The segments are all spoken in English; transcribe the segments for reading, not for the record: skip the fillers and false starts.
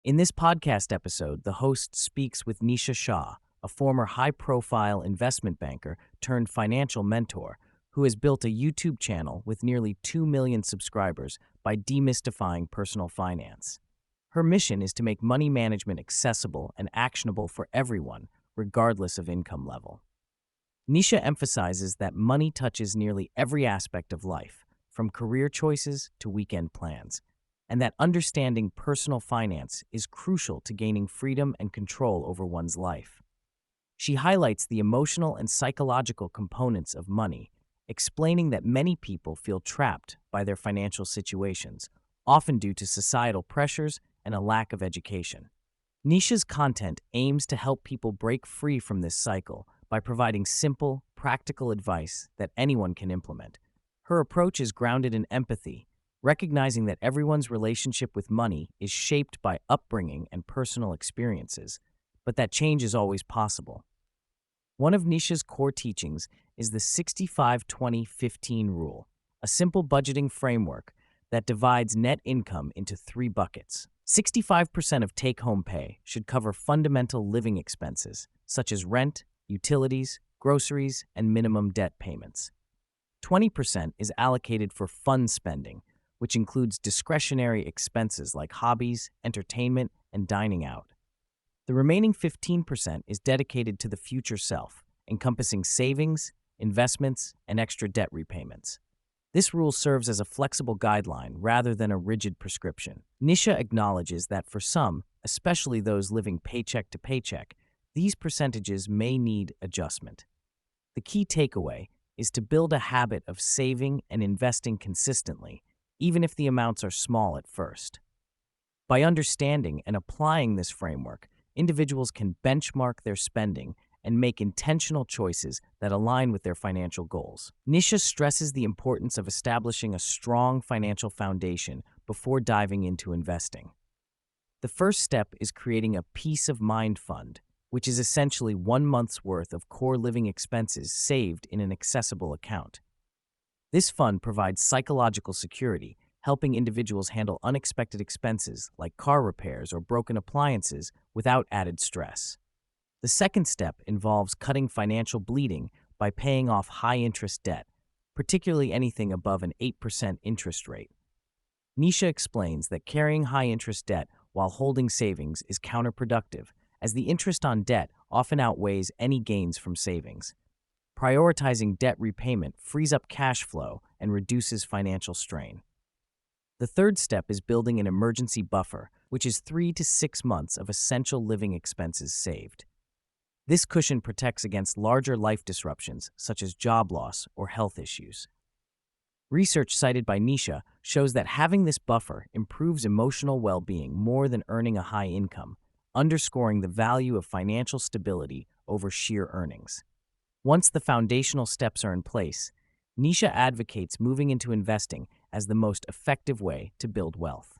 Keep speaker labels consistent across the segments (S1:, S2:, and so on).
S1: In this podcast episode, the host speaks with Nischa Shah, a former high-profile investment banker turned financial mentor who has built a YouTube channel with nearly 2 million subscribers by demystifying personal finance. Her mission is to make money management accessible and actionable for everyone, regardless of income level. Nischa emphasizes that money touches nearly every aspect of life, from career choices to weekend plans, and that understanding personal finance is crucial to gaining freedom and control over one's life. She highlights the emotional and psychological components of money, explaining that many people feel trapped by their financial situations, often due to societal pressures and a lack of education. Nischa's content aims to help people break free from this cycle by providing simple, practical advice that anyone can implement. Her approach is grounded in empathy, recognizing that everyone's relationship with money is shaped by upbringing and personal experiences, but that change is always possible. One of Nischa's core teachings is the 65-20-15 rule, a simple budgeting framework that divides net income into 3 buckets. 65% of take-home pay should cover fundamental living expenses, such as rent, utilities, groceries, and minimum debt payments. 20% is allocated for fun spending, which includes discretionary expenses like hobbies, entertainment, and dining out. The remaining 15% is dedicated to the future self, encompassing savings, investments, and extra debt repayments. This rule serves as a flexible guideline rather than a rigid prescription. Nischa acknowledges that for some, especially those living paycheck to paycheck, these percentages may need adjustment. The key takeaway is to build a habit of saving and investing consistently, even if the amounts are small at first. By understanding and applying this framework, individuals can benchmark their spending and make intentional choices that align with their financial goals. Nischa stresses the importance of establishing a strong financial foundation before diving into investing. The first step is creating a peace of mind fund, which is essentially 1 month's worth of core living expenses saved in an accessible account. This fund provides psychological security, helping individuals handle unexpected expenses like car repairs or broken appliances without added stress. The second step involves cutting financial bleeding by paying off high-interest debt, particularly anything above an 8% interest rate. Nischa explains that carrying high-interest debt while holding savings is counterproductive, as the interest on debt often outweighs any gains from savings. Prioritizing debt repayment frees up cash flow and reduces financial strain. The third step is building an emergency buffer, which is 3 to 6 months of essential living expenses saved. This cushion protects against larger life disruptions, such as job loss or health issues. Research cited by Nischa shows that having this buffer improves emotional well-being more than earning a high income, underscoring the value of financial stability over sheer earnings. Once the foundational steps are in place, Nischa advocates moving into investing as the most effective way to build wealth.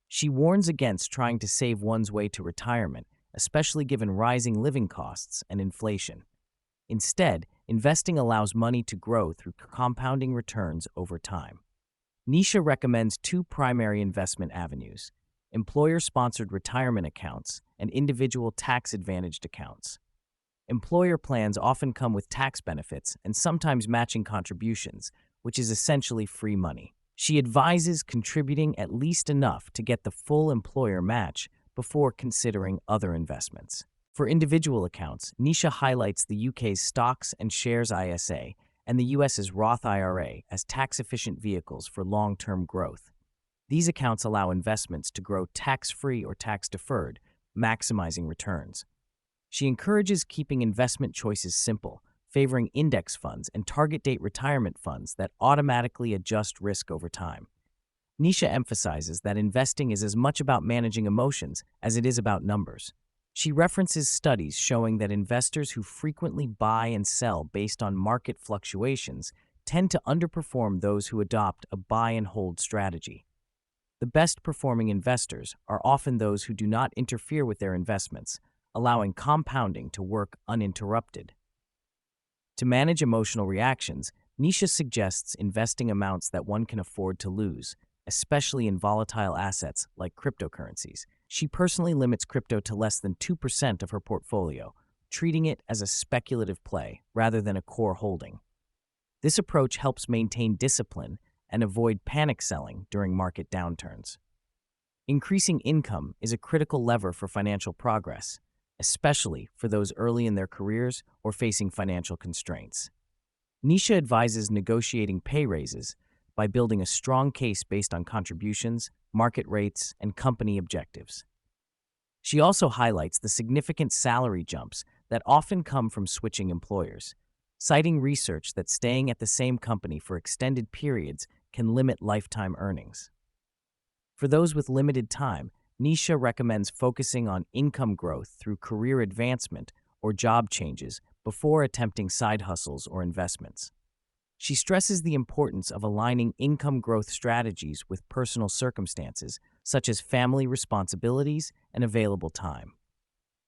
S1: She warns against trying to save one's way to retirement, especially given rising living costs and inflation. Instead, investing allows money to grow through compounding returns over time. Nischa recommends 2 primary investment avenues: employer-sponsored retirement accounts and individual tax-advantaged accounts. Employer plans often come with tax benefits and sometimes matching contributions, which is essentially free money. She advises contributing at least enough to get the full employer match before considering other investments. For individual accounts, Nischa highlights the UK's Stocks and Shares ISA and the US's Roth IRA as tax-efficient vehicles for long-term growth. These accounts allow investments to grow tax-free or tax-deferred, maximizing returns. She encourages keeping investment choices simple, favoring index funds and target-date retirement funds that automatically adjust risk over time. Nischa emphasizes that investing is as much about managing emotions as it is about numbers. She references studies showing that investors who frequently buy and sell based on market fluctuations tend to underperform those who adopt a buy-and-hold strategy. The best-performing investors are often those who do not interfere with their investments, allowing compounding to work uninterrupted. To manage emotional reactions, Nischa suggests investing amounts that one can afford to lose, especially in volatile assets like cryptocurrencies, She personally limits crypto to less than 2% of her portfolio, treating it as a speculative play rather than a core holding. This approach helps maintain discipline and avoid panic selling during market downturns. Increasing income is a critical lever for financial progress, especially for those early in their careers or facing financial constraints. Nisha advises negotiating pay raises by building a strong case based on contributions, market rates, and company objectives. She also highlights the significant salary jumps that often come from switching employers, citing research that staying at the same company for extended periods can limit lifetime earnings. For those with limited time, Nisha recommends focusing on income growth through career advancement or job changes before attempting side hustles or investments. She stresses the importance of aligning income growth strategies with personal circumstances, such as family responsibilities and available time.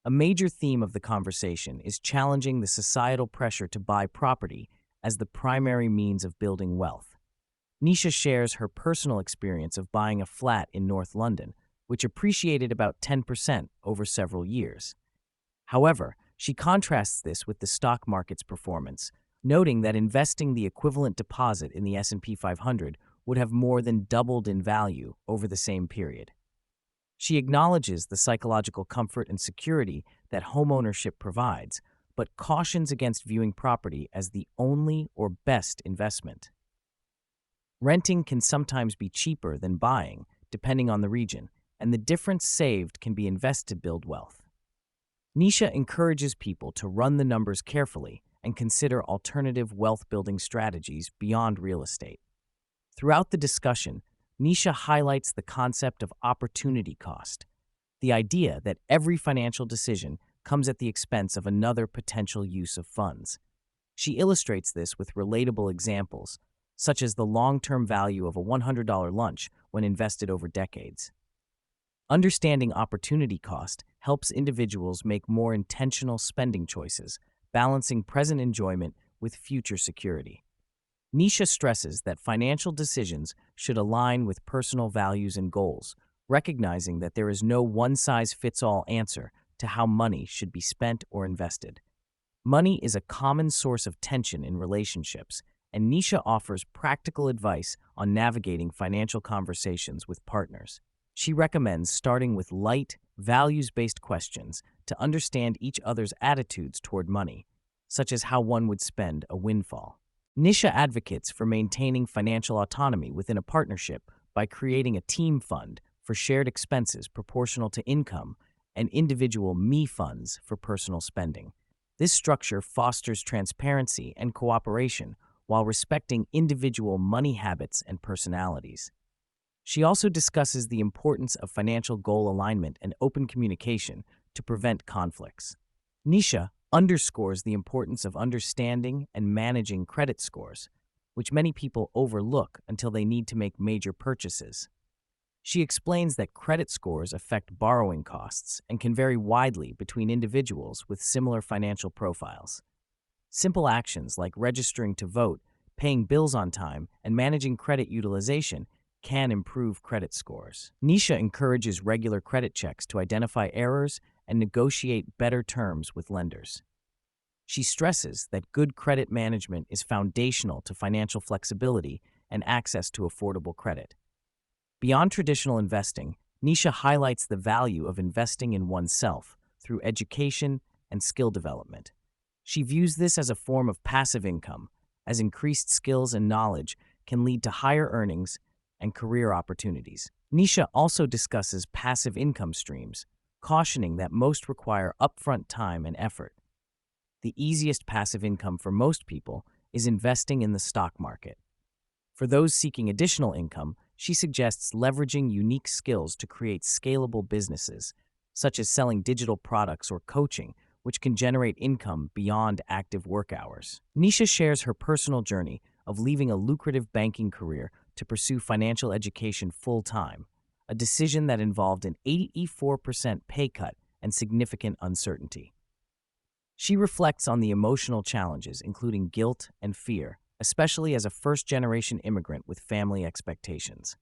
S1: A major theme of the conversation is challenging the societal pressure to buy property as the primary means of building wealth. Nisha shares her personal experience of buying a flat in North London, which appreciated about 10% over several years. However, she contrasts this with the stock market's performance, noting that investing the equivalent deposit in the S&P 500 would have more than doubled in value over the same period. She acknowledges the psychological comfort and security that homeownership provides, but cautions against viewing property as the only or best investment. Renting can sometimes be cheaper than buying, depending on the region, and the difference saved can be invested to build wealth. Nisha encourages people to run the numbers carefully and consider alternative wealth-building strategies beyond real estate. Throughout the discussion, Nisha highlights the concept of opportunity cost, the idea that every financial decision comes at the expense of another potential use of funds. She illustrates this with relatable examples, such as the long-term value of a $100 lunch when invested over decades. Understanding opportunity cost helps individuals make more intentional spending choices, balancing present enjoyment with future security. Nisha stresses that financial decisions should align with personal values and goals, recognizing that there is no one-size-fits-all answer to how money should be spent or invested. Money is a common source of tension in relationships, and Nisha offers practical advice on navigating financial conversations with partners. She recommends starting with light, values-based questions to understand each other's attitudes toward money, such as how one would spend a windfall. Nisha advocates for maintaining financial autonomy within a partnership by creating a team fund for shared expenses proportional to income and individual me funds for personal spending. This structure fosters transparency and cooperation while respecting individual money habits and personalities. She also discusses the importance of financial goal alignment and open communication to prevent conflicts. Nisha underscores the importance of understanding and managing credit scores, which many people overlook until they need to make major purchases. She explains that credit scores affect borrowing costs and can vary widely between individuals with similar financial profiles. Simple actions like registering to vote, paying bills on time, and managing credit utilization can improve credit scores. Nisha encourages regular credit checks to identify errors and negotiate better terms with lenders. She stresses that good credit management is foundational to financial flexibility and access to affordable credit. Beyond traditional investing, Nisha highlights the value of investing in oneself through education and skill development. She views this as a form of passive income, as increased skills and knowledge can lead to higher earnings and career opportunities. Nisha also discusses passive income streams, cautioning that most require upfront time and effort. The easiest passive income for most people is investing in the stock market. For those seeking additional income, she suggests leveraging unique skills to create scalable businesses, such as selling digital products or coaching, which can generate income beyond active work hours. Nisha shares her personal journey of leaving a lucrative banking career to pursue financial education full-time, a decision that involved an 84% pay cut and significant uncertainty. She reflects on the emotional challenges, including guilt and fear, especially as a first-generation immigrant with family expectations.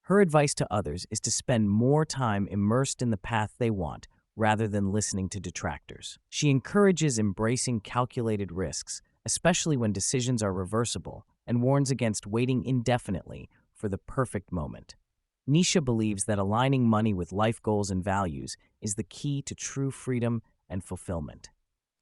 S1: Her advice to others is to spend more time immersed in the path they want rather than listening to detractors. She encourages embracing calculated risks, especially when decisions are reversible, and warns against waiting indefinitely for the perfect moment. Nisha believes that aligning money with life goals and values is the key to true freedom and fulfillment.